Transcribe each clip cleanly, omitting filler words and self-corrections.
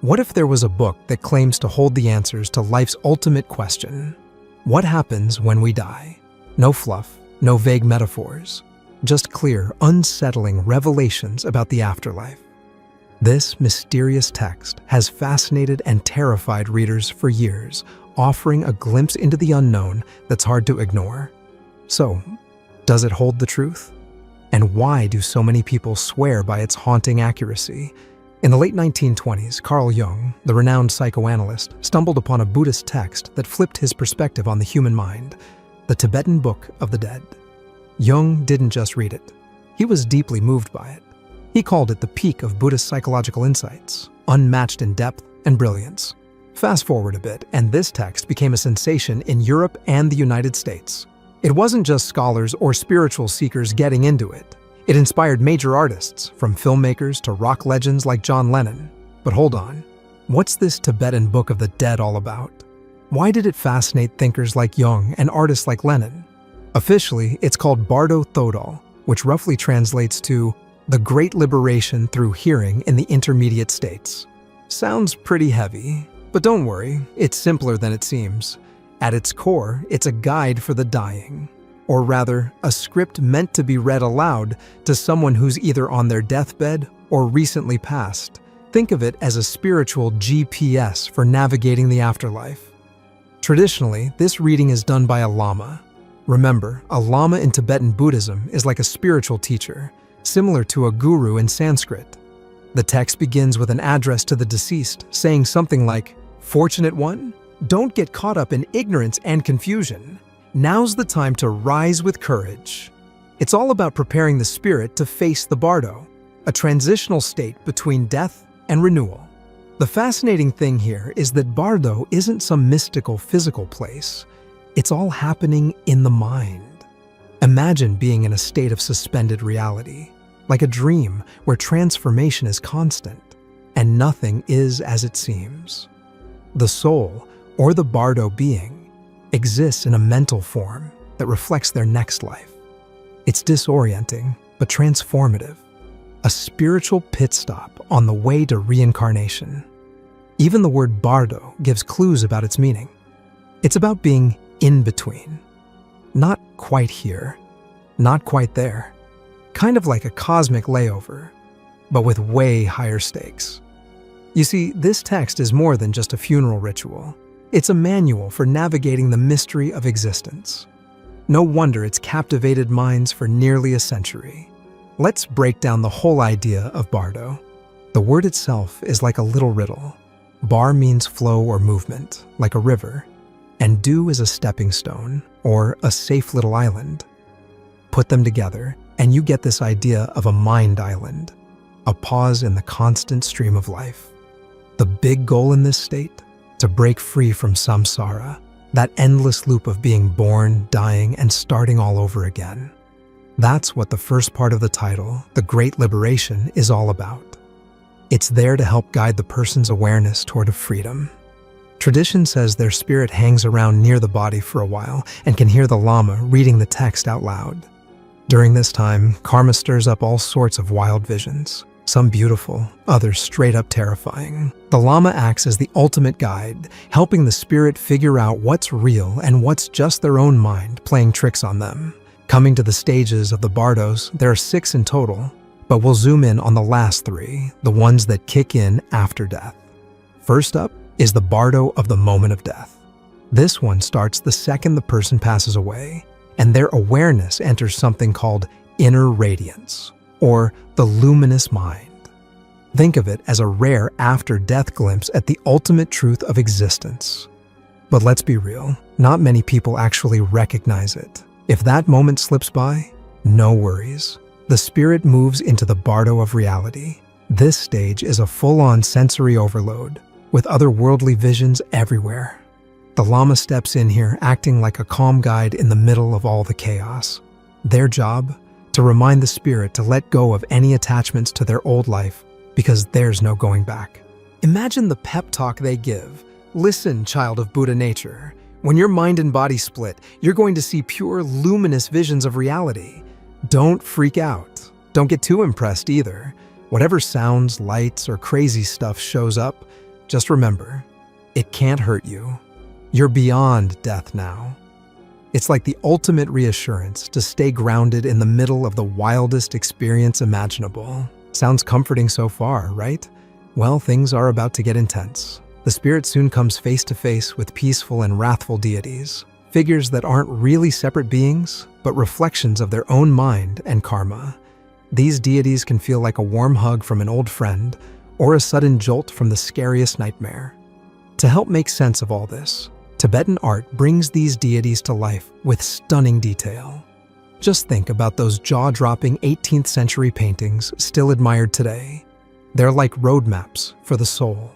What if there was a book that claims to hold the answers to life's ultimate question? What happens when we die? No fluff, no vague metaphors, just clear, unsettling revelations about the afterlife. This mysterious text has fascinated and terrified readers for years, offering a glimpse into the unknown that's hard to ignore. So, does it hold the truth? And why do so many people swear by its haunting accuracy? In the late 1920s, Carl Jung, the renowned psychoanalyst, stumbled upon a Buddhist text that flipped his perspective on the human mind, the Tibetan Book of the Dead. Jung didn't just read it. He was deeply moved by it. He called it the peak of Buddhist psychological insights, unmatched in depth and brilliance. Fast forward a bit, and this text became a sensation in Europe and the United States. It wasn't just scholars or spiritual seekers getting into it. It inspired major artists, from filmmakers to rock legends like John Lennon. But hold on, what's this Tibetan Book of the Dead all about? Why did it fascinate thinkers like Jung and artists like Lennon? Officially, it's called Bardo Thodol, which roughly translates to the Great Liberation Through Hearing in the Intermediate States. Sounds pretty heavy, but don't worry, it's simpler than it seems. At its core, it's a guide for the dying. Or rather, a script meant to be read aloud to someone who's either on their deathbed or recently passed. Think of it as a spiritual GPS for navigating the afterlife. Traditionally, this reading is done by a lama. Remember, a lama in Tibetan Buddhism is like a spiritual teacher, similar to a guru in Sanskrit. The text begins with an address to the deceased, saying something like, "Fortunate one, don't get caught up in ignorance and confusion. Now's the time to rise with courage." It's all about preparing the spirit to face the bardo, a transitional state between death and renewal. The fascinating thing here is that bardo isn't some mystical physical place. It's all happening in the mind. Imagine being in a state of suspended reality, like a dream where transformation is constant and nothing is as it seems. The soul, or the bardo being, exists in a mental form that reflects their next life. It's disorienting, but transformative, a spiritual pit stop on the way to reincarnation. Even the word bardo gives clues about its meaning. It's about being in between. Not quite here, not quite there. Kind of like a cosmic layover, but with way higher stakes. You see, this text is more than just a funeral ritual. It's a manual for navigating the mystery of existence. No wonder it's captivated minds for nearly a century. Let's break down the whole idea of bardo. The word itself is like a little riddle. Bar means flow or movement, like a river, and do is a stepping stone, or a safe little island. Put them together, and you get this idea of a mind island, a pause in the constant stream of life. The big goal in this state? To break free from samsara, that endless loop of being born, dying, and starting all over again. That's what the first part of the title, The Great Liberation, is all about. It's there to help guide the person's awareness toward a freedom. Tradition says their spirit hangs around near the body for a while and can hear the lama reading the text out loud. During this time, karma stirs up all sorts of wild visions, some beautiful, others straight up terrifying. The lama acts as the ultimate guide, helping the spirit figure out what's real and what's just their own mind playing tricks on them. Coming to the stages of the bardos, there are 6 in total, but we'll zoom in on the last 3, the ones that kick in after death. First up is the bardo of the moment of death. This one starts the second the person passes away, and their awareness enters something called inner radiance, or the luminous mind. Think of it as a rare after-death glimpse at the ultimate truth of existence. But let's be real, not many people actually recognize it. If that moment slips by, no worries. The spirit moves into the bardo of reality. This stage is a full-on sensory overload, with otherworldly visions everywhere. The lama steps in here acting like a calm guide in the middle of all the chaos. Their job? To remind the spirit to let go of any attachments to their old life, because there's no going back. Imagine the pep talk they give. Listen, child of Buddha nature. When your mind and body split, you're going to see pure, luminous visions of reality. Don't freak out. Don't get too impressed either. Whatever sounds, lights, or crazy stuff shows up, Just remember, it can't hurt you. You're beyond death now. It's like the ultimate reassurance to stay grounded in the middle of the wildest experience imaginable. Sounds comforting so far, right? Well, things are about to get intense. The spirit soon comes face to face with peaceful and wrathful deities, figures that aren't really separate beings, but reflections of their own mind and karma. These deities can feel like a warm hug from an old friend or a sudden jolt from the scariest nightmare. To help make sense of all this, Tibetan art brings these deities to life with stunning detail. Just think about those jaw-dropping 18th century paintings still admired today. They're like roadmaps for the soul.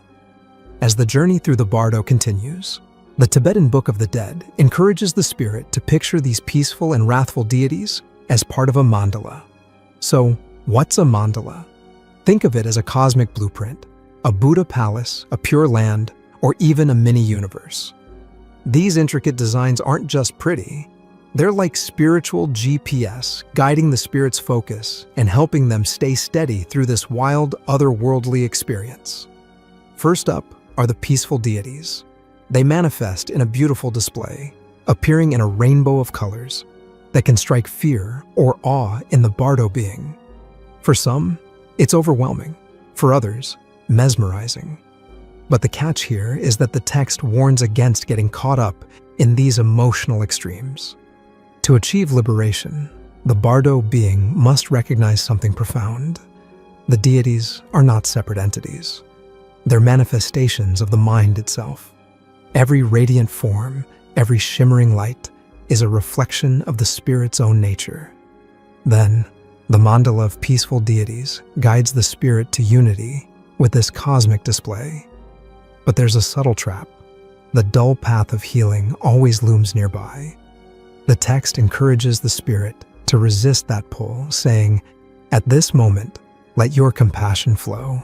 As the journey through the Bardo continues, the Tibetan Book of the Dead encourages the spirit to picture these peaceful and wrathful deities as part of a mandala. So, what's a mandala? Think of it as a cosmic blueprint, a Buddha palace, a pure land, or even a mini-universe. These intricate designs aren't just pretty. They're like spiritual GPS, guiding the spirit's focus and helping them stay steady through this wild, otherworldly experience. First up are the peaceful deities. They manifest in a beautiful display, appearing in a rainbow of colors that can strike fear or awe in the Bardo being. For some, it's overwhelming. For others, mesmerizing. But the catch here is that the text warns against getting caught up in these emotional extremes. To achieve liberation, the Bardo being must recognize something profound. The deities are not separate entities. They're manifestations of the mind itself. Every radiant form, every shimmering light, is a reflection of the spirit's own nature. Then, the mandala of peaceful deities guides the spirit to unity with this cosmic display. But there's a subtle trap. The dull path of healing always looms nearby. The text encourages the spirit to resist that pull, saying, "At this moment, let your compassion flow.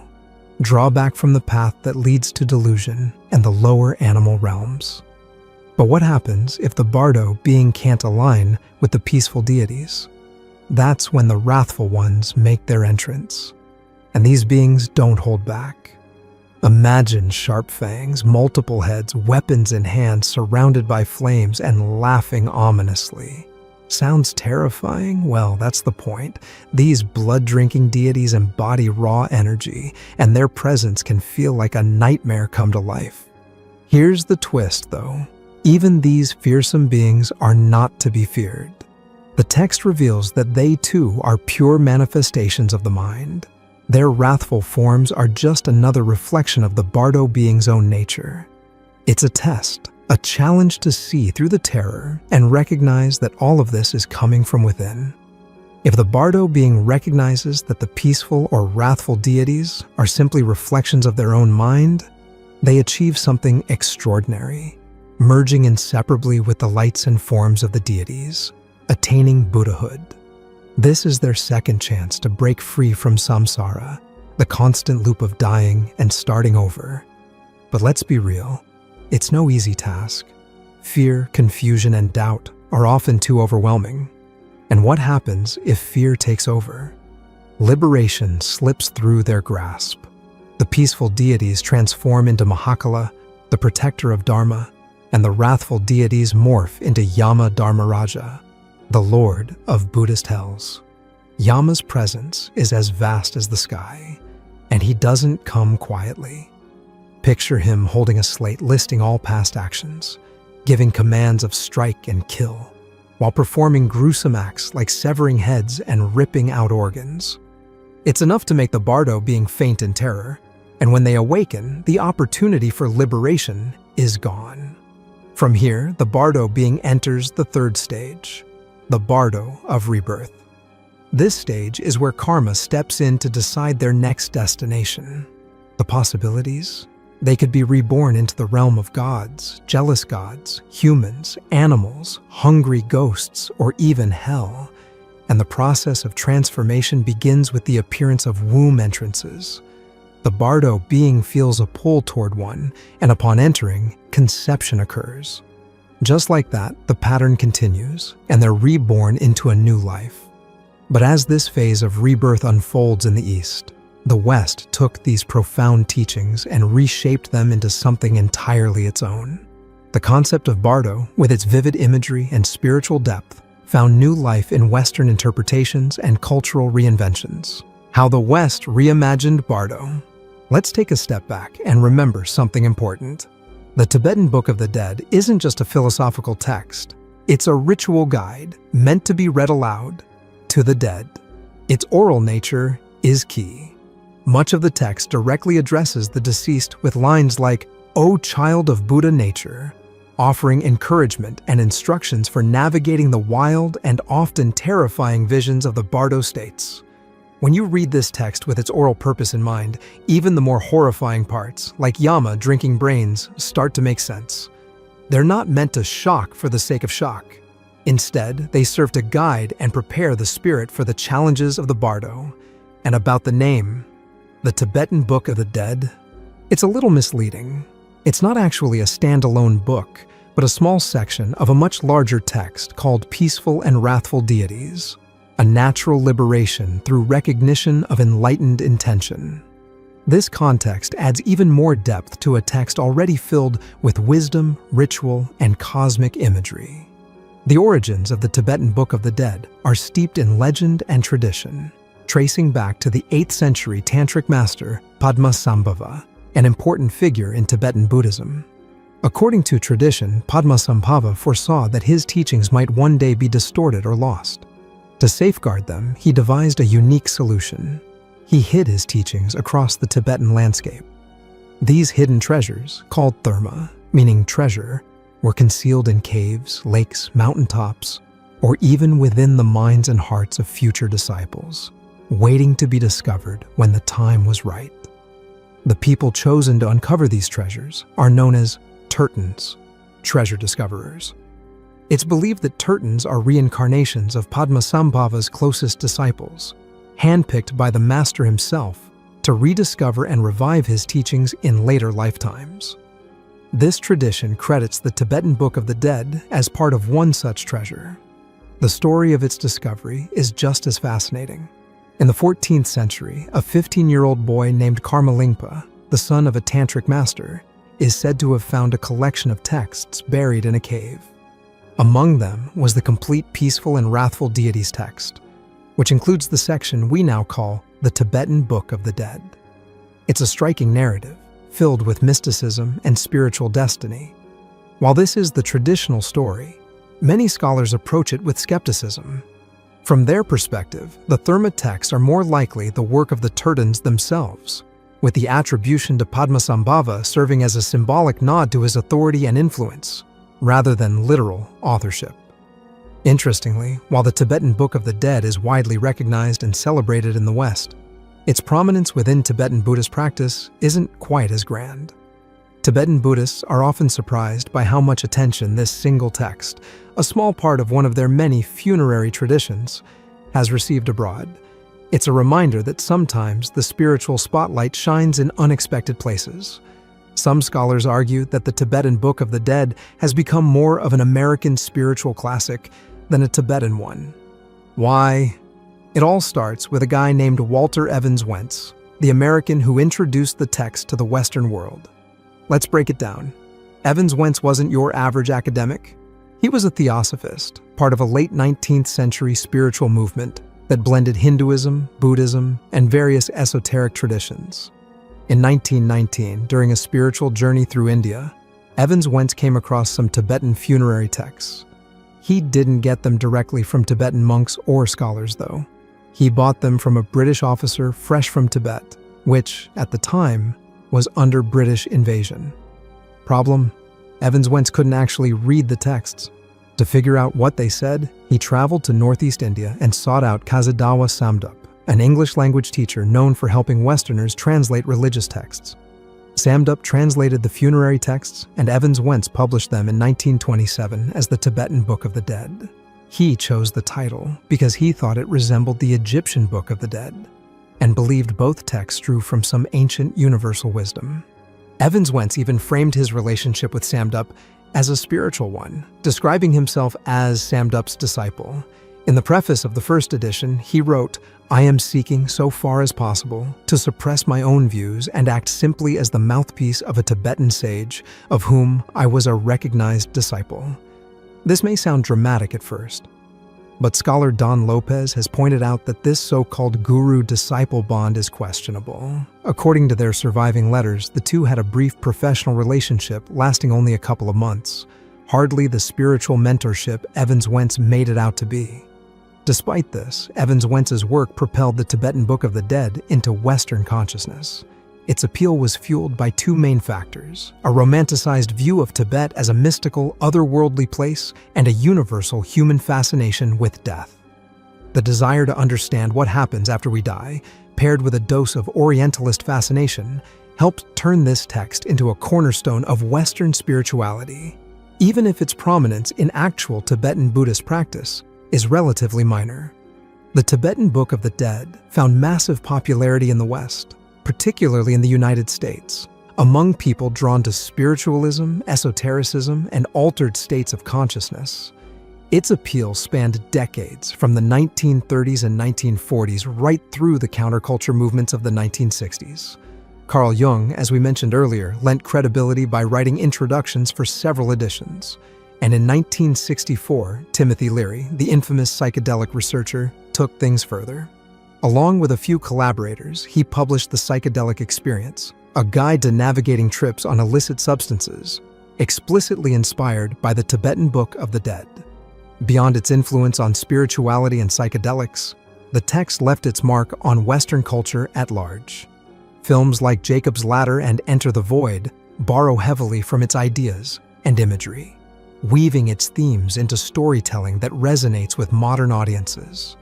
Draw back from the path that leads to delusion and the lower animal realms." But what happens if the Bardo being can't align with the peaceful deities? That's when the wrathful ones make their entrance. And these beings don't hold back. Imagine sharp fangs, multiple heads, weapons in hand, surrounded by flames and laughing ominously. Sounds terrifying? Well, that's the point. These blood-drinking deities embody raw energy, and their presence can feel like a nightmare come to life. Here's the twist, though. Even these fearsome beings are not to be feared. The text reveals that they too are pure manifestations of the mind. Their wrathful forms are just another reflection of the Bardo being's own nature. It's a test, a challenge to see through the terror and recognize that all of this is coming from within. If the Bardo being recognizes that the peaceful or wrathful deities are simply reflections of their own mind, they achieve something extraordinary, merging inseparably with the lights and forms of the deities, attaining Buddhahood. This is their second chance to break free from samsara, the constant loop of dying and starting over. But let's be real, it's no easy task. Fear, confusion, and doubt are often too overwhelming. And what happens if fear takes over? Liberation slips through their grasp. The peaceful deities transform into Mahakala, the protector of Dharma, and the wrathful deities morph into Yama Dharmaraja, the lord of Buddhist hells. Yama's presence is as vast as the sky, and he doesn't come quietly. Picture him holding a slate listing all past actions, giving commands of strike and kill, while performing gruesome acts like severing heads and ripping out organs. It's enough to make the Bardo being faint in terror, and when they awaken, the opportunity for liberation is gone. From here, the Bardo being enters the third stage, the Bardo of rebirth. This stage is where karma steps in to decide their next destination. The possibilities? They could be reborn into the realm of gods, jealous gods, humans, animals, hungry ghosts, or even hell. And the process of transformation begins with the appearance of womb entrances. The Bardo being feels a pull toward one, and upon entering, conception occurs. Just like that, the pattern continues, and they're reborn into a new life. But as this phase of rebirth unfolds in the East, The West took these profound teachings and reshaped them into something entirely its own. The concept of Bardo, with its vivid imagery and spiritual depth, found new life in Western interpretations and cultural reinventions. How the West reimagined Bardo. Let's take a step back and remember something important. The Tibetan Book of the Dead isn't just a philosophical text. It's a ritual guide meant to be read aloud to the dead. Its oral nature is key. Much of the text directly addresses the deceased with lines like, "O child of Buddha nature," offering encouragement and instructions for navigating the wild and often terrifying visions of the Bardo states. When you read this text with its oral purpose in mind, even the more horrifying parts, like Yama drinking brains, start to make sense. They're not meant to shock for the sake of shock. Instead, they serve to guide and prepare the spirit for the challenges of the Bardo. And about the name, the Tibetan Book of the Dead, it's a little misleading. It's not actually a standalone book, but a small section of a much larger text called Peaceful and Wrathful Deities, a natural liberation through recognition of enlightened intention. This context adds even more depth to a text already filled with wisdom, ritual, and cosmic imagery. The origins of the Tibetan Book of the Dead are steeped in legend and tradition, tracing back to the 8th century tantric master Padmasambhava, an important figure in Tibetan Buddhism. According to tradition, Padmasambhava foresaw that his teachings might one day be distorted or lost. To safeguard them, he devised a unique solution. He hid his teachings across the Tibetan landscape. These hidden treasures, called therma, meaning treasure, were concealed in caves, lakes, mountaintops, or even within the minds and hearts of future disciples, waiting to be discovered when the time was right. The people chosen to uncover these treasures are known as Tertons, treasure discoverers. It's believed that Tertons are reincarnations of Padmasambhava's closest disciples, handpicked by the master himself to rediscover and revive his teachings in later lifetimes. This tradition credits the Tibetan Book of the Dead as part of one such treasure. The story of its discovery is just as fascinating. In the 14th century, a 15-year-old boy named Karmalingpa, the son of a tantric master, is said to have found a collection of texts buried in a cave. Among them was the complete Peaceful and Wrathful Deities text, which includes the section we now call the Tibetan Book of the Dead. It's a striking narrative, filled with mysticism and spiritual destiny. While this is the traditional story, many scholars approach it with skepticism. From their perspective, the Therma texts are more likely the work of the Tertons themselves, with the attribution to Padmasambhava serving as a symbolic nod to his authority and influence, rather than literal authorship. Interestingly, while the Tibetan Book of the Dead is widely recognized and celebrated in the West, its prominence within Tibetan Buddhist practice isn't quite as grand. Tibetan Buddhists are often surprised by how much attention this single text, a small part of one of their many funerary traditions, has received abroad. It's a reminder that sometimes the spiritual spotlight shines in unexpected places. Some scholars argue that the Tibetan Book of the Dead has become more of an American spiritual classic than a Tibetan one. Why? It all starts with a guy named Walter Evans Wentz, the American who introduced the text to the Western world. Let's break it down. Evans Wentz wasn't your average academic. He was a theosophist, part of a late 19th century spiritual movement that blended Hinduism, Buddhism, and various esoteric traditions. In 1919, during a spiritual journey through India, Evans Wentz came across some Tibetan funerary texts. He didn't get them directly from Tibetan monks or scholars, though. He bought them from a British officer fresh from Tibet, which, at the time, was under British invasion. Problem? Evans Wentz couldn't actually read the texts. To figure out what they said, he traveled to northeast India and sought out Kazadawa Samdup, an English-language teacher known for helping Westerners translate religious texts. Samdup translated the funerary texts, and Evans Wentz published them in 1927 as the Tibetan Book of the Dead. He chose the title because he thought it resembled the Egyptian Book of the Dead, and believed both texts drew from some ancient universal wisdom. Evans Wentz even framed his relationship with Samdup as a spiritual one, describing himself as Samdup's disciple. In the preface of the first edition, he wrote, "I am seeking, so far as possible, to suppress my own views and act simply as the mouthpiece of a Tibetan sage, of whom I was a recognized disciple." This may sound dramatic at first, but scholar Don Lopez has pointed out that this so-called guru-disciple bond is questionable. According to their surviving letters, the two had a brief professional relationship lasting only a couple of months, hardly the spiritual mentorship Evans Wentz made it out to be. Despite this, Evans Wentz's work propelled the Tibetan Book of the Dead into Western consciousness. Its appeal was fueled by two main factors: a romanticized view of Tibet as a mystical, otherworldly place, and a universal human fascination with death. The desire to understand what happens after we die, paired with a dose of Orientalist fascination, helped turn this text into a cornerstone of Western spirituality, even if its prominence in actual Tibetan Buddhist practice is relatively minor. The Tibetan Book of the Dead found massive popularity in the West, particularly in the United States, among people drawn to spiritualism, esotericism, and altered states of consciousness. Its appeal spanned decades, from the 1930s and 1940s right through the counterculture movements of the 1960s. Carl Jung, as we mentioned earlier, lent credibility by writing introductions for several editions. And in 1964, Timothy Leary, the infamous psychedelic researcher, took things further. Along with a few collaborators, he published The Psychedelic Experience, a guide to navigating trips on illicit substances, explicitly inspired by the Tibetan Book of the Dead. Beyond its influence on spirituality and psychedelics, the text left its mark on Western culture at large. Films like Jacob's Ladder and Enter the Void borrow heavily from its ideas and imagery, weaving its themes into storytelling that resonates with modern audiences.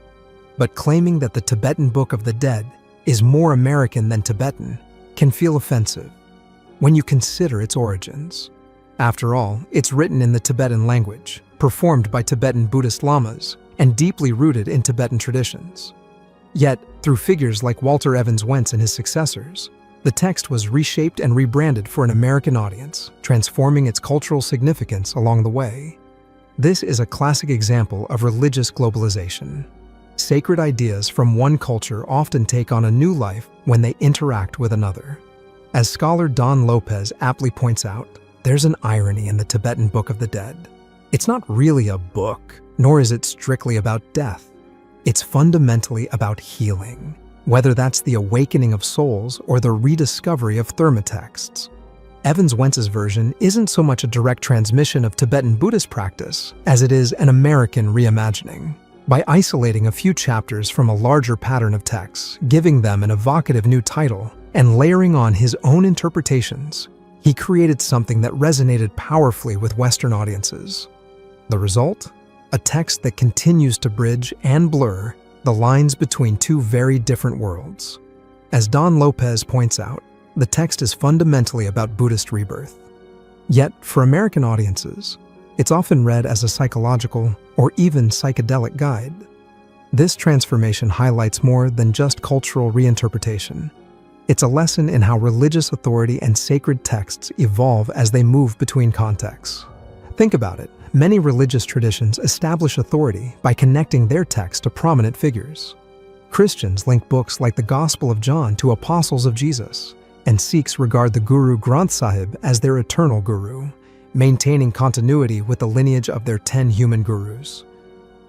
But claiming that the Tibetan Book of the Dead is more American than Tibetan can feel offensive when you consider its origins. After all, it's written in the Tibetan language, performed by Tibetan Buddhist lamas, and deeply rooted in Tibetan traditions. Yet, through figures like Walter Evans Wentz and his successors, the text was reshaped and rebranded for an American audience, transforming its cultural significance along the way. This is a classic example of religious globalization. Sacred ideas from one culture often take on a new life when they interact with another. As scholar Don Lopez aptly points out, there's an irony in the Tibetan Book of the Dead. It's not really a book, nor is it strictly about death. It's fundamentally about healing, whether that's the awakening of souls or the rediscovery of thermatexts. Evans Wentz's version isn't so much a direct transmission of Tibetan Buddhist practice as it is an American reimagining. By isolating a few chapters from a larger pattern of texts, giving them an evocative new title, and layering on his own interpretations, he created something that resonated powerfully with Western audiences. The result? A text that continues to bridge and blur the lines between two very different worlds. As Don Lopez points out, the text is fundamentally about Buddhist rebirth. Yet, for American audiences, it's often read as a psychological or even psychedelic guide. This transformation highlights more than just cultural reinterpretation. It's a lesson in how religious authority and sacred texts evolve as they move between contexts. Think about it. Many religious traditions establish authority by connecting their text to prominent figures. Christians link books like the Gospel of John to apostles of Jesus, and Sikhs regard the Guru Granth Sahib as their eternal guru, maintaining continuity with the lineage of their 10 human gurus.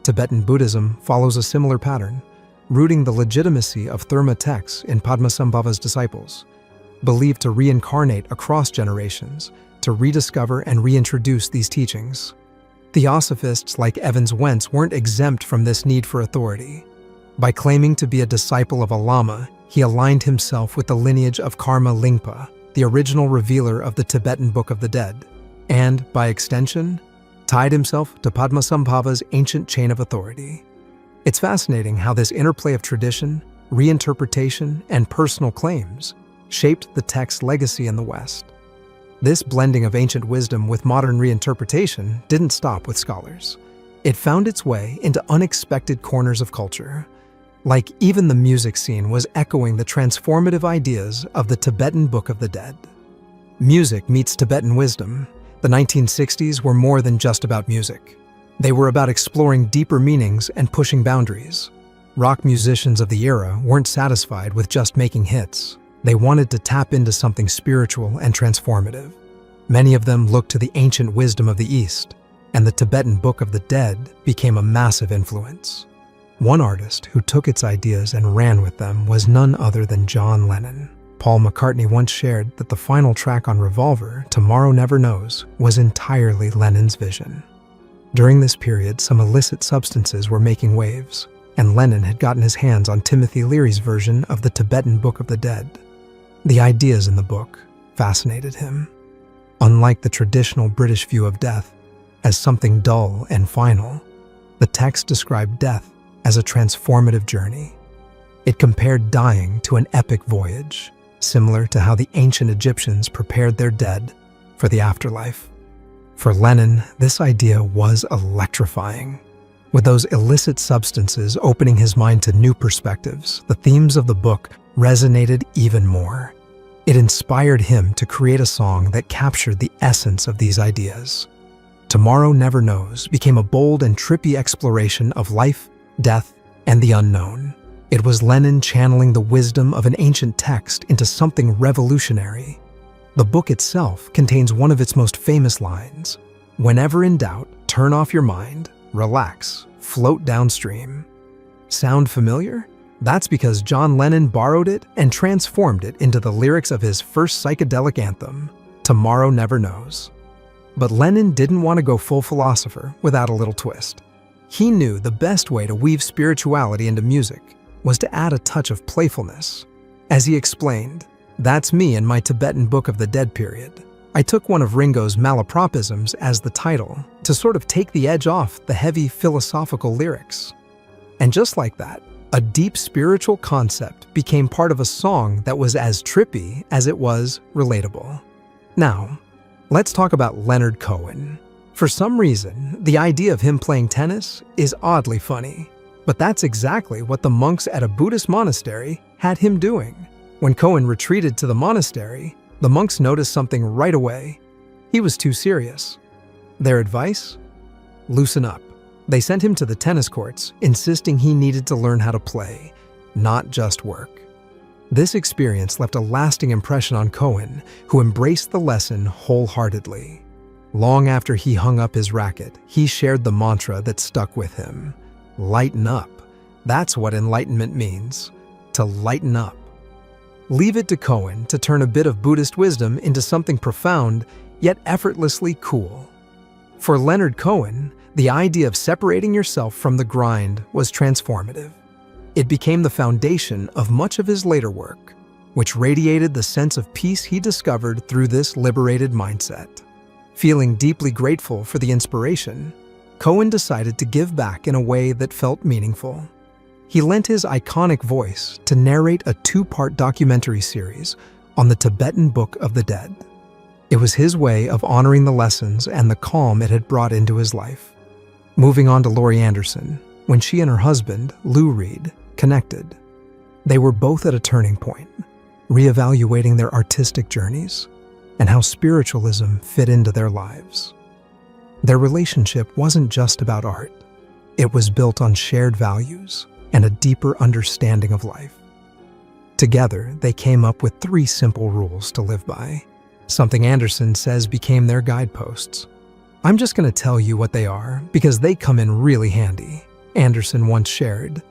Tibetan Buddhism follows a similar pattern, rooting the legitimacy of Therma texts in Padmasambhava's disciples, believed to reincarnate across generations to rediscover and reintroduce these teachings. Theosophists like Evans Wentz weren't exempt from this need for authority. By claiming to be a disciple of a lama, he aligned himself with the lineage of Karma Lingpa, the original revealer of the Tibetan Book of the Dead, and, by extension, tied himself to Padmasambhava's ancient chain of authority. It's fascinating how this interplay of tradition, reinterpretation, and personal claims shaped the text's legacy in the West. This blending of ancient wisdom with modern reinterpretation didn't stop with scholars. It found its way into unexpected corners of culture. Like even the music scene was echoing the transformative ideas of the Tibetan Book of the Dead. Music meets Tibetan wisdom. The 1960s were more than just about music. They were about exploring deeper meanings and pushing boundaries. Rock musicians of the era weren't satisfied with just making hits. They wanted to tap into something spiritual and transformative. Many of them looked to the ancient wisdom of the East, and the Tibetan Book of the Dead became a massive influence. One artist who took its ideas and ran with them was none other than John Lennon. Paul McCartney once shared that the final track on Revolver, Tomorrow Never Knows, was entirely Lennon's vision. During this period, some illicit substances were making waves, and Lennon had gotten his hands on Timothy Leary's version of the Tibetan Book of the Dead. The ideas in the book fascinated him. Unlike the traditional British view of death as something dull and final, the text described death as a transformative journey. It compared dying to an epic voyage, similar to how the ancient Egyptians prepared their dead for the afterlife. For Lennon, this idea was electrifying. With those illicit substances opening his mind to new perspectives, the themes of the book resonated even more. It inspired him to create a song that captured the essence of these ideas. Tomorrow Never Knows became a bold and trippy exploration of life, death, and the unknown. It was Lennon channeling the wisdom of an ancient text into something revolutionary. The book itself contains one of its most famous lines: "Whenever in doubt, turn off your mind, relax, float downstream." Sound familiar? That's because John Lennon borrowed it and transformed it into the lyrics of his first psychedelic anthem, Tomorrow Never Knows. But Lennon didn't want to go full philosopher without a little twist. He knew the best way to weave spirituality into music was to add a touch of playfulness. As he explained, "That's me in my Tibetan Book of the Dead period. I took one of Ringo's malapropisms as the title to sort of take the edge off the heavy philosophical lyrics." And just like that, a deep spiritual concept became part of a song that was as trippy as it was relatable. Now, let's talk about Leonard Cohen. For some reason, the idea of him playing tennis is oddly funny. But that's exactly what the monks at a Buddhist monastery had him doing. When Cohen retreated to the monastery, the monks noticed something right away. He was too serious. Their advice? Loosen up. They sent him to the tennis courts, insisting he needed to learn how to play, not just work. This experience left a lasting impression on Cohen, who embraced the lesson wholeheartedly. Long after he hung up his racket, he shared the mantra that stuck with him: lighten up. That's what enlightenment means, to lighten up. Leave it to Cohen to turn a bit of Buddhist wisdom into something profound, yet effortlessly cool. For Leonard Cohen, the idea of separating yourself from the grind was transformative. It became the foundation of much of his later work, which radiated the sense of peace he discovered through this liberated mindset. Feeling deeply grateful for the inspiration, Cohen decided to give back in a way that felt meaningful. He lent his iconic voice to narrate a 2-part documentary series on the Tibetan Book of the Dead. It was his way of honoring the lessons and the calm it had brought into his life. Moving on to Laurie Anderson, when she and her husband, Lou Reed, connected. They were both at a turning point, reevaluating their artistic journeys and how spiritualism fit into their lives. Their relationship wasn't just about art. It was built on shared values and a deeper understanding of life. Together, they came up with 3 simple rules to live by, something Anderson says became their guideposts. "I'm just going to tell you what they are because they come in really handy," Anderson once shared.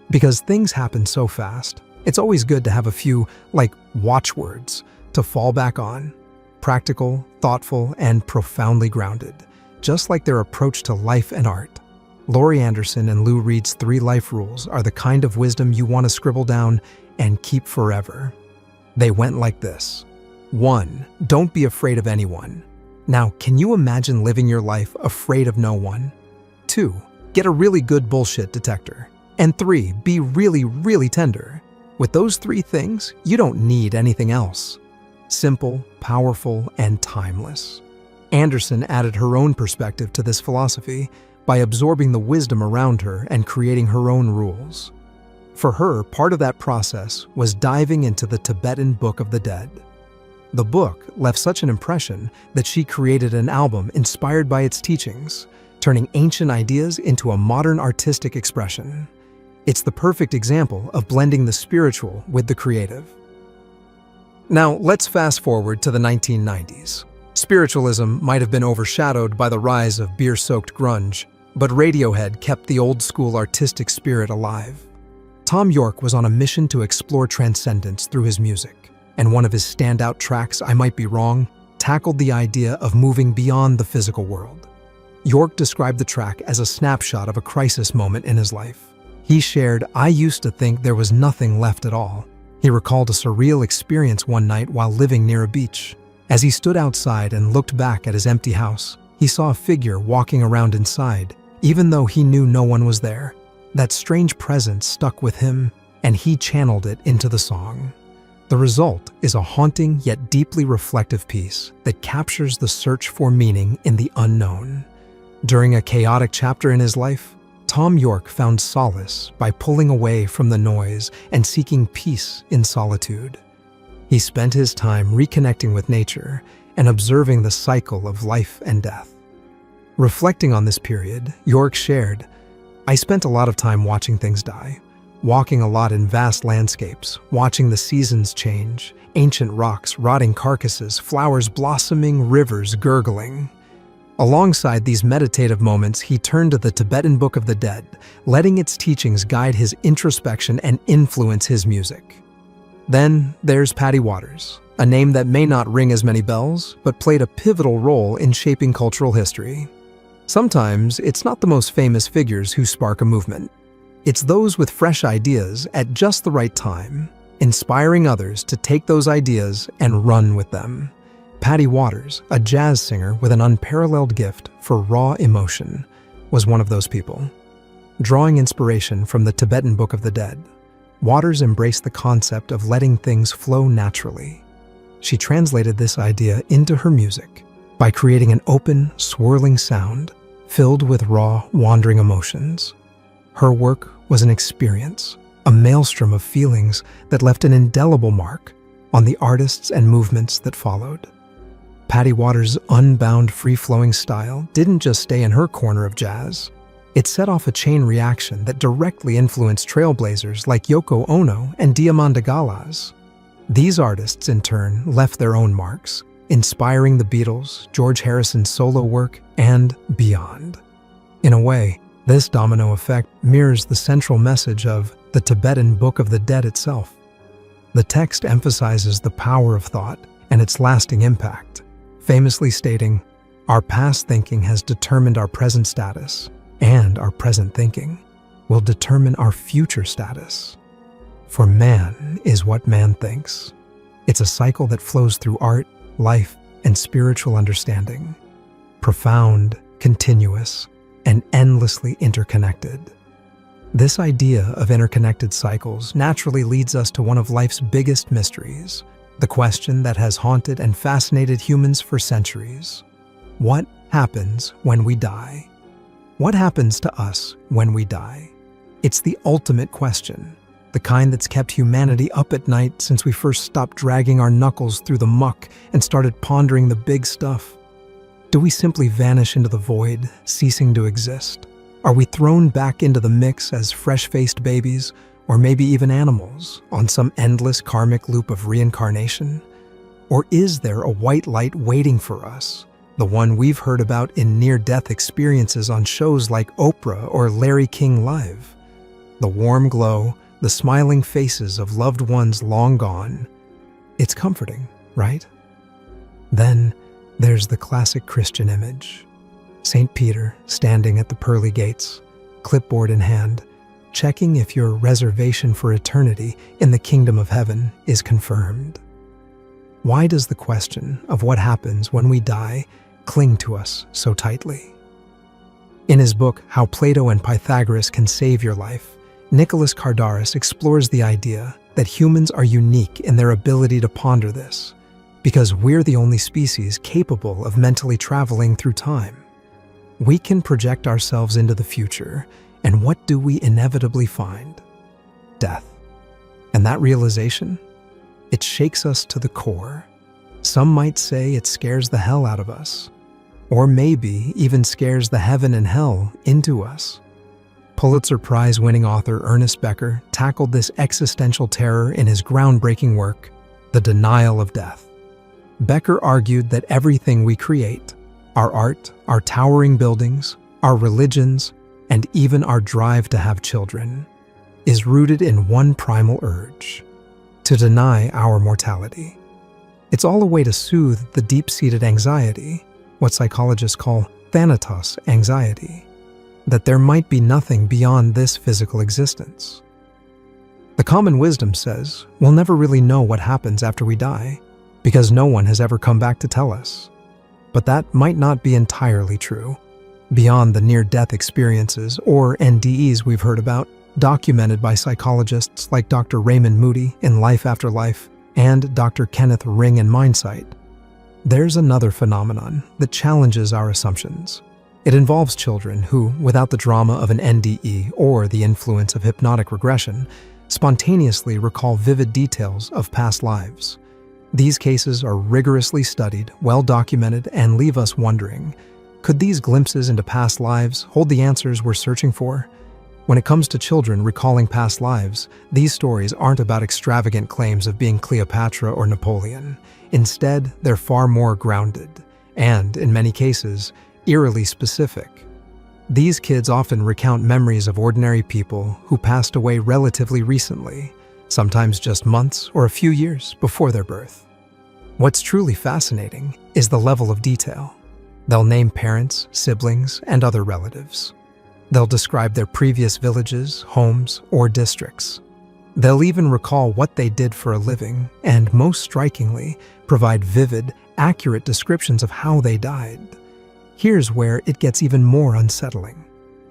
"Because things happen so fast, it's always good to have a few, watchwords to fall back on. Practical, thoughtful, and profoundly grounded, just like their approach to life and art." Laurie Anderson and Lou Reed's 3 life rules are the kind of wisdom you want to scribble down and keep forever. They went like this. 1. Don't be afraid of anyone. Now, can you imagine living your life afraid of no one? 2. Get a really good bullshit detector. And 3. Be really, really tender. With those 3 things, you don't need anything else. Simple, powerful, and timeless. Anderson added her own perspective to this philosophy by absorbing the wisdom around her and creating her own rules. For her, part of that process was diving into the Tibetan Book of the Dead. The book left such an impression that she created an album inspired by its teachings, turning ancient ideas into a modern artistic expression. It's the perfect example of blending the spiritual with the creative. Now, let's fast forward to the 1990s. Spiritualism might have been overshadowed by the rise of beer-soaked grunge, but Radiohead kept the old-school artistic spirit alive. Thom Yorke was on a mission to explore transcendence through his music, and one of his standout tracks, I Might Be Wrong, tackled the idea of moving beyond the physical world. Yorke described the track as a snapshot of a crisis moment in his life. He shared, "I used to think there was nothing left at all." He recalled a surreal experience one night while living near a beach. As he stood outside and looked back at his empty house, he saw a figure walking around inside, even though he knew no one was there. That strange presence stuck with him, and he channeled it into the song. The result is a haunting yet deeply reflective piece that captures the search for meaning in the unknown. During a chaotic chapter in his life, Thom Yorke found solace by pulling away from the noise and seeking peace in solitude. He spent his time reconnecting with nature and observing the cycle of life and death. Reflecting on this period, Yorke shared, "I spent a lot of time watching things die, walking a lot in vast landscapes, watching the seasons change, ancient rocks, rotting carcasses, flowers blossoming, rivers gurgling." Alongside these meditative moments, he turned to the Tibetan Book of the Dead, letting its teachings guide his introspection and influence his music. Then there's Patty Waters, a name that may not ring as many bells, but played a pivotal role in shaping cultural history. Sometimes it's not the most famous figures who spark a movement. It's those with fresh ideas at just the right time, inspiring others to take those ideas and run with them. Patty Waters, a jazz singer with an unparalleled gift for raw emotion, was one of those people. Drawing inspiration from the Tibetan Book of the Dead, Waters embraced the concept of letting things flow naturally. She translated this idea into her music by creating an open, swirling sound filled with raw, wandering emotions. Her work was an experience, a maelstrom of feelings that left an indelible mark on the artists and movements that followed. Patty Waters' unbound, free-flowing style didn't just stay in her corner of jazz. It set off a chain reaction that directly influenced trailblazers like Yoko Ono and Diamanda Galás. These artists, in turn, left their own marks, inspiring the Beatles, George Harrison's solo work, and beyond. In a way, this domino effect mirrors the central message of the Tibetan Book of the Dead itself. The text emphasizes the power of thought and its lasting impact, famously stating, "Our past thinking has determined our present status, and our present thinking will determine our future status. For man is what man thinks." It's a cycle that flows through art, life, and spiritual understanding. Profound, continuous, and endlessly interconnected. This idea of interconnected cycles naturally leads us to one of life's biggest mysteries, the question that has haunted and fascinated humans for centuries. What happens when we die? What happens to us when we die? It's the ultimate question, the kind that's kept humanity up at night since we first stopped dragging our knuckles through the muck and started pondering the big stuff. Do we simply vanish into the void, ceasing to exist? Are we thrown back into the mix as fresh-faced babies, or maybe even animals, on some endless karmic loop of reincarnation? Or is there a white light waiting for us, the one we've heard about in near-death experiences on shows like Oprah or Larry King Live? The warm glow, the smiling faces of loved ones long gone. It's comforting, right? Then there's the classic Christian image. St. Peter standing at the pearly gates, clipboard in hand, checking if your reservation for eternity in the kingdom of heaven is confirmed. Why does the question of what happens when we die cling to us so tightly? In his book, How Plato and Pythagoras Can Save Your Life, Nicholas Kardaras explores the idea that humans are unique in their ability to ponder this, because we're the only species capable of mentally traveling through time. We can project ourselves into the future, and what do we inevitably find? Death. And that realization? It shakes us to the core. Some might say it scares the hell out of us. or maybe even scares the heaven and hell into us. Pulitzer Prize-winning author Ernest Becker tackled this existential terror in his groundbreaking work, The Denial of Death. Becker argued that everything we create, our art, our towering buildings, our religions, and even our drive to have children, is rooted in one primal urge: to deny our mortality. It's all a way to soothe the deep-seated anxiety, what psychologists call thanatos anxiety, that there might be nothing beyond this physical existence. The common wisdom says we'll never really know what happens after we die, because no one has ever come back to tell us. But that might not be entirely true. Beyond the near-death experiences, or NDEs we've heard about, documented by psychologists like Dr. Raymond Moody in Life After Life and Dr. Kenneth Ring in Mindsight, there's another phenomenon that challenges our assumptions. It involves children who, without the drama of an NDE or the influence of hypnotic regression, spontaneously recall vivid details of past lives. These cases are rigorously studied, well-documented, and leave us wondering, could these glimpses into past lives hold the answers we're searching for? When it comes to children recalling past lives, these stories aren't about extravagant claims of being Cleopatra or Napoleon. Instead, they're far more grounded, and, in many cases, eerily specific. These kids often recount memories of ordinary people who passed away relatively recently, sometimes just months or a few years before their birth. What's truly fascinating is the level of detail. They'll name parents, siblings, and other relatives. They'll describe their previous villages, homes, or districts. They'll even recall what they did for a living, and most strikingly, provide vivid, accurate descriptions of how they died. Here's where it gets even more unsettling.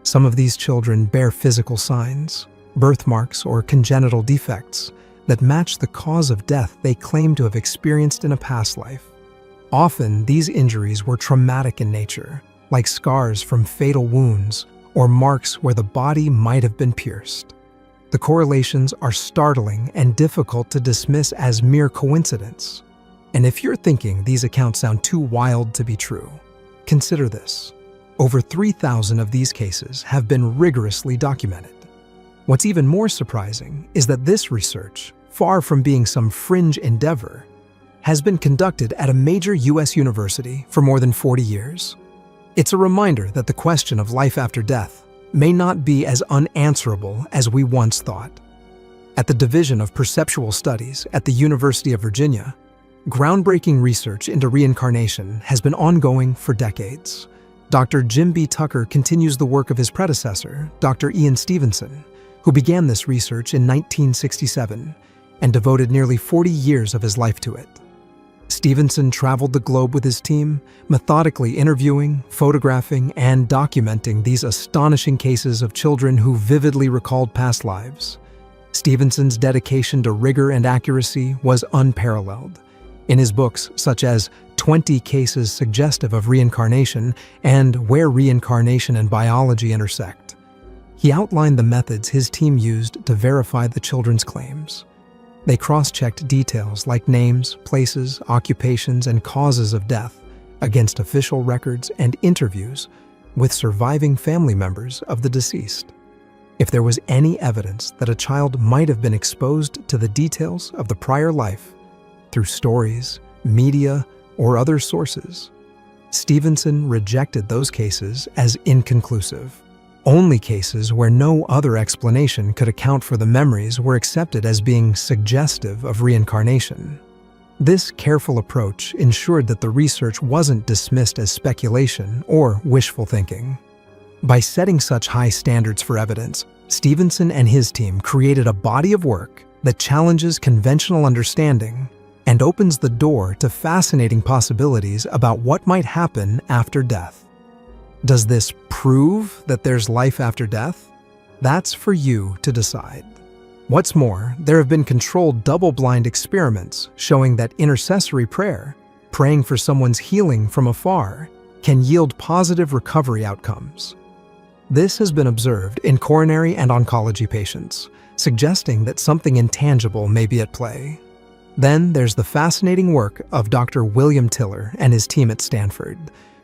Some of these children bear physical signs, birthmarks or congenital defects that match the cause of death they claim to have experienced in a past life. Often, these injuries were traumatic in nature, like scars from fatal wounds or marks where the body might have been pierced. The correlations are startling and difficult to dismiss as mere coincidence. And if you're thinking these accounts sound too wild to be true, consider this. Over 3,000 of these cases have been rigorously documented. What's even more surprising is that this research, far from being some fringe endeavor, has been conducted at a major U.S. university for more than 40 years. It's a reminder that the question of life after death may not be as unanswerable as we once thought. At the Division of Perceptual Studies at the University of Virginia, groundbreaking research into reincarnation has been ongoing for decades. Dr. Jim B. Tucker continues the work of his predecessor, Dr. Ian Stevenson, who began this research in 1967 and devoted nearly 40 years of his life to it. Stevenson traveled the globe with his team, methodically interviewing, photographing, and documenting these astonishing cases of children who vividly recalled past lives. Stevenson's dedication to rigor and accuracy was unparalleled. In his books, such as 20 Cases Suggestive of Reincarnation and Where Reincarnation and Biology Intersect, he outlined the methods his team used to verify the children's claims. They cross-checked details like names, places, occupations, and causes of death against official records and interviews with surviving family members of the deceased. If there was any evidence that a child might have been exposed to the details of the prior life through stories, media, or other sources, Stevenson rejected those cases as inconclusive. Only cases where no other explanation could account for the memories were accepted as being suggestive of reincarnation. This careful approach ensured that the research wasn't dismissed as speculation or wishful thinking. By setting such high standards for evidence, Stevenson and his team created a body of work that challenges conventional understanding and opens the door to fascinating possibilities about what might happen after death. Does this prove that there's life after death? That's for you to decide. What's more, there have been controlled double-blind experiments showing that intercessory prayer, praying for someone's healing from afar, can yield positive recovery outcomes. This has been observed in coronary and oncology patients, suggesting that something intangible may be at play. Then there's the fascinating work of Dr. William Tiller and his team at Stanford,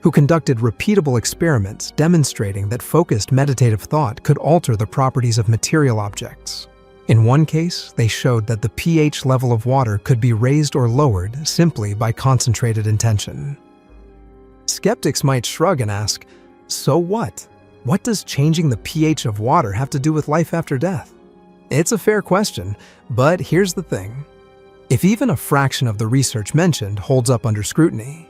who conducted repeatable experiments demonstrating that focused meditative thought could alter the properties of material objects. In one case, they showed that the pH level of water could be raised or lowered simply by concentrated intention. Skeptics might shrug and ask, so what? What does changing the pH of water have to do with life after death? It's a fair question, but here's the thing. If even a fraction of the research mentioned holds up under scrutiny,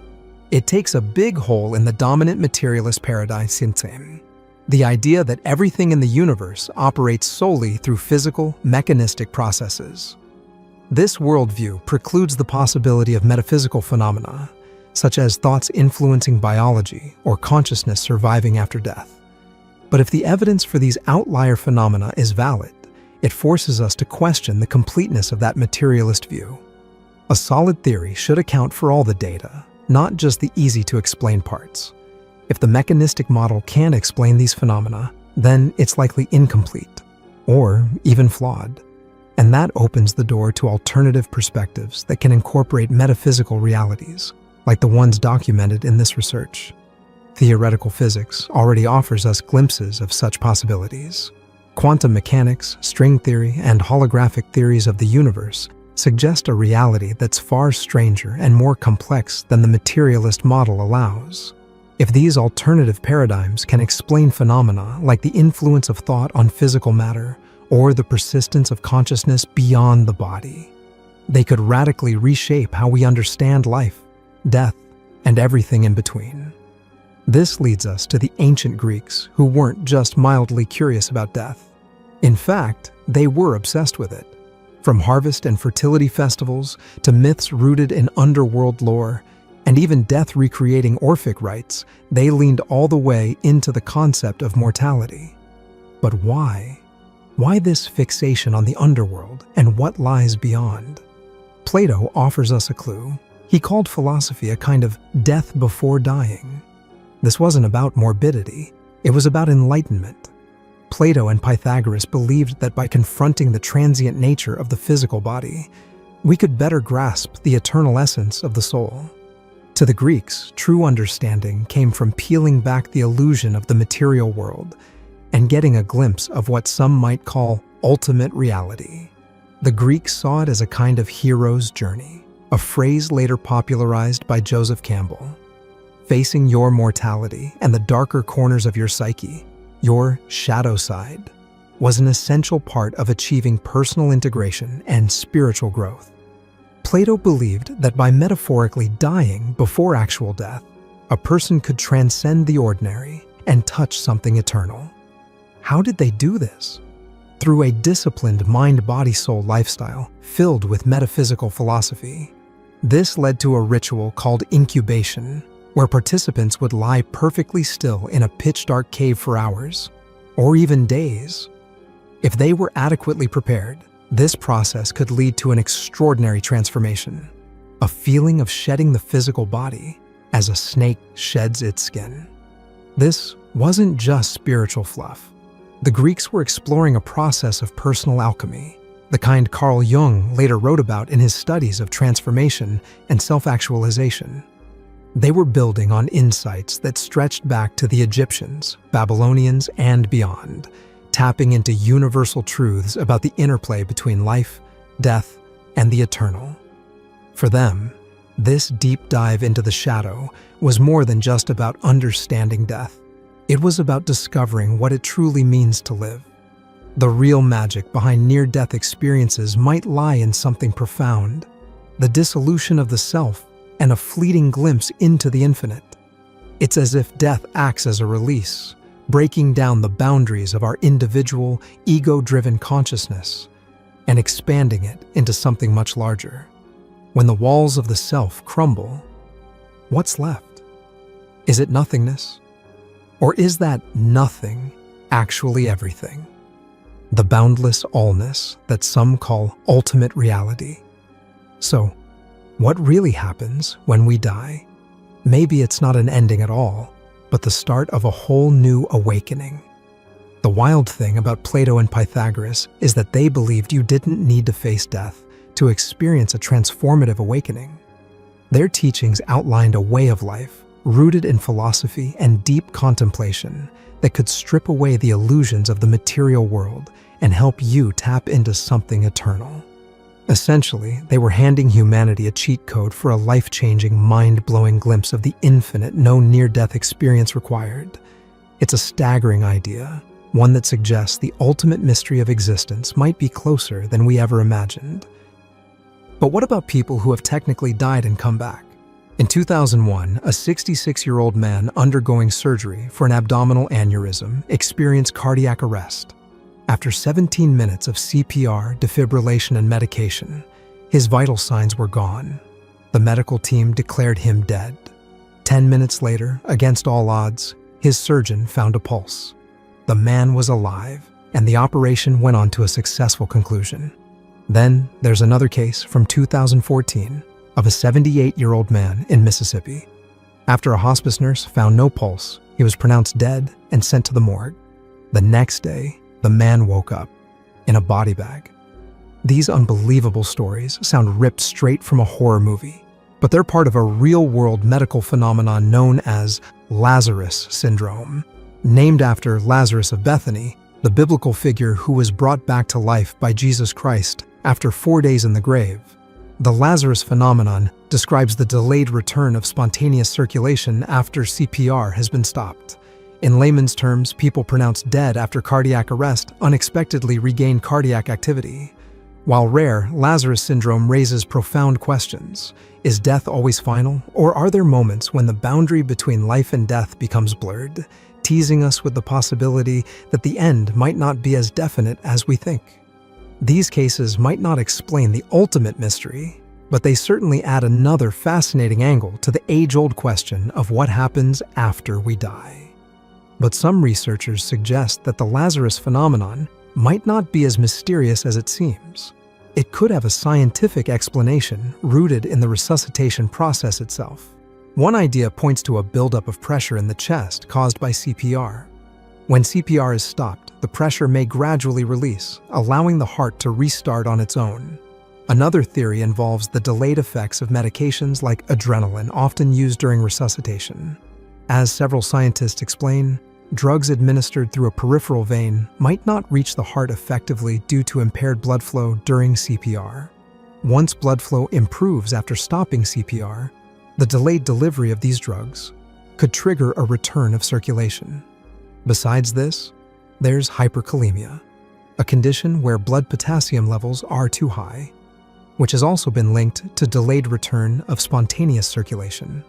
it takes a big hole in the dominant materialist paradigm system. The idea that everything in the universe operates solely through physical, mechanistic processes. This worldview precludes the possibility of metaphysical phenomena, such as thoughts influencing biology or consciousness surviving after death. But if the evidence for these outlier phenomena is valid, it forces us to question the completeness of that materialist view. A solid theory should account for all the data, not just the easy-to-explain parts. If the mechanistic model can't explain these phenomena, then it's likely incomplete, or even flawed. And that opens the door to alternative perspectives that can incorporate metaphysical realities, like the ones documented in this research. Theoretical physics already offers us glimpses of such possibilities. Quantum mechanics, string theory, and holographic theories of the universe suggest a reality that's far stranger and more complex than the materialist model allows. If these alternative paradigms can explain phenomena like the influence of thought on physical matter or the persistence of consciousness beyond the body, they could radically reshape how we understand life, death, and everything in between. This leads us to the ancient Greeks, who weren't just mildly curious about death. In fact, they were obsessed with it. From harvest and fertility festivals to myths rooted in underworld lore, and even death recreating Orphic rites, they leaned all the way into the concept of mortality. But why? Why this fixation on the underworld and what lies beyond? Plato offers us a clue. He called philosophy a kind of death before dying. This wasn't about morbidity, it was about enlightenment. Plato and Pythagoras believed that by confronting the transient nature of the physical body, we could better grasp the eternal essence of the soul. To the Greeks, true understanding came from peeling back the illusion of the material world and getting a glimpse of what some might call ultimate reality. The Greeks saw it as a kind of hero's journey, a phrase later popularized by Joseph Campbell. Facing your mortality and the darker corners of your psyche, your shadow side, was an essential part of achieving personal integration and spiritual growth. Plato believed that by metaphorically dying before actual death, a person could transcend the ordinary and touch something eternal. How did they do this? Through a disciplined mind-body-soul lifestyle filled with metaphysical philosophy. This led to a ritual called incubation, where participants would lie perfectly still in a pitch-dark cave for hours, or even days. If they were adequately prepared, this process could lead to an extraordinary transformation, a feeling of shedding the physical body as a snake sheds its skin. This wasn't just spiritual fluff. The Greeks were exploring a process of personal alchemy, the kind Carl Jung later wrote about in his studies of transformation and self-actualization. They were building on insights that stretched back to the Egyptians, Babylonians, and beyond, tapping into universal truths about the interplay between life, death, and the eternal. For them, this deep dive into the shadow was more than just about understanding death. It was about discovering what it truly means to live. The real magic behind near-death experiences might lie in something profound, the dissolution of the self and a fleeting glimpse into the infinite. It's as if death acts as a release, breaking down the boundaries of our individual, ego-driven consciousness and expanding it into something much larger. When the walls of the self crumble, what's left? Is it nothingness? Or is that nothing actually everything? The boundless allness that some call ultimate reality. So, what really happens when we die? Maybe it's not an ending at all, but the start of a whole new awakening. The wild thing about Plato and Pythagoras is that they believed you didn't need to face death to experience a transformative awakening. Their teachings outlined a way of life rooted in philosophy and deep contemplation that could strip away the illusions of the material world and help you tap into something eternal. Essentially, they were handing humanity a cheat code for a life-changing, mind-blowing glimpse of the infinite no near-death experience required. It's a staggering idea, one that suggests the ultimate mystery of existence might be closer than we ever imagined. But what about people who have technically died and come back? In 2001, a 66-year-old man undergoing surgery for an abdominal aneurysm experienced cardiac arrest. After 17 minutes of CPR, defibrillation, and medication, his vital signs were gone. The medical team declared him dead. 10 minutes later, against all odds, his surgeon found a pulse. The man was alive, and the operation went on to a successful conclusion. Then, there's another case from 2014 of a 78-year-old man in Mississippi. After a hospice nurse found no pulse, he was pronounced dead and sent to the morgue. The next day, the man woke up in a body bag. These unbelievable stories sound ripped straight from a horror movie, but they're part of a real-world medical phenomenon known as Lazarus syndrome, named after Lazarus of Bethany, the biblical figure who was brought back to life by Jesus Christ after 4 days in the grave. The Lazarus phenomenon describes the delayed return of spontaneous circulation after CPR has been stopped. In layman's terms, people pronounced dead after cardiac arrest unexpectedly regain cardiac activity. While rare, Lazarus syndrome raises profound questions. Is death always final, or are there moments when the boundary between life and death becomes blurred, teasing us with the possibility that the end might not be as definite as we think? These cases might not explain the ultimate mystery, but they certainly add another fascinating angle to the age-old question of what happens after we die. But some researchers suggest that the Lazarus phenomenon might not be as mysterious as it seems. It could have a scientific explanation rooted in the resuscitation process itself. One idea points to a buildup of pressure in the chest caused by CPR. When CPR is stopped, the pressure may gradually release, allowing the heart to restart on its own. Another theory involves the delayed effects of medications like adrenaline often used during resuscitation. As several scientists explain, drugs administered through a peripheral vein might not reach the heart effectively due to impaired blood flow during CPR. Once blood flow improves after stopping CPR, the delayed delivery of these drugs could trigger a return of circulation. Besides this, there's hyperkalemia, a condition where blood potassium levels are too high, which has also been linked to delayed return of spontaneous circulation.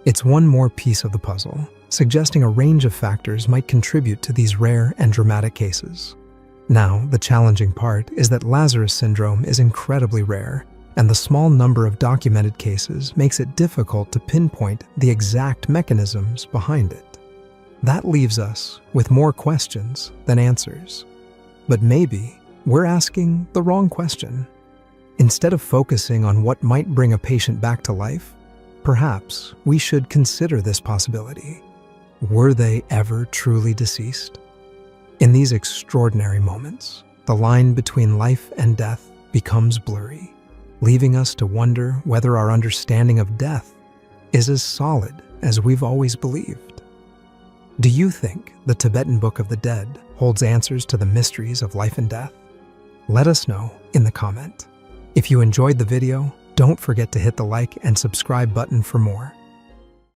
It's one more piece of the puzzle, suggesting a range of factors might contribute to these rare and dramatic cases. Now, the challenging part is that Lazarus syndrome is incredibly rare, and the small number of documented cases makes it difficult to pinpoint the exact mechanisms behind it. That leaves us with more questions than answers. But maybe we're asking the wrong question. Instead of focusing on what might bring a patient back to life, perhaps we should consider this possibility. Were they ever truly deceased? In these extraordinary moments, the line between life and death becomes blurry, leaving us to wonder whether our understanding of death is as solid as we've always believed. Do you think the Tibetan Book of the Dead holds answers to the mysteries of life and death? Let us know in the comment. If you enjoyed the video, don't forget to hit the like and subscribe button for more.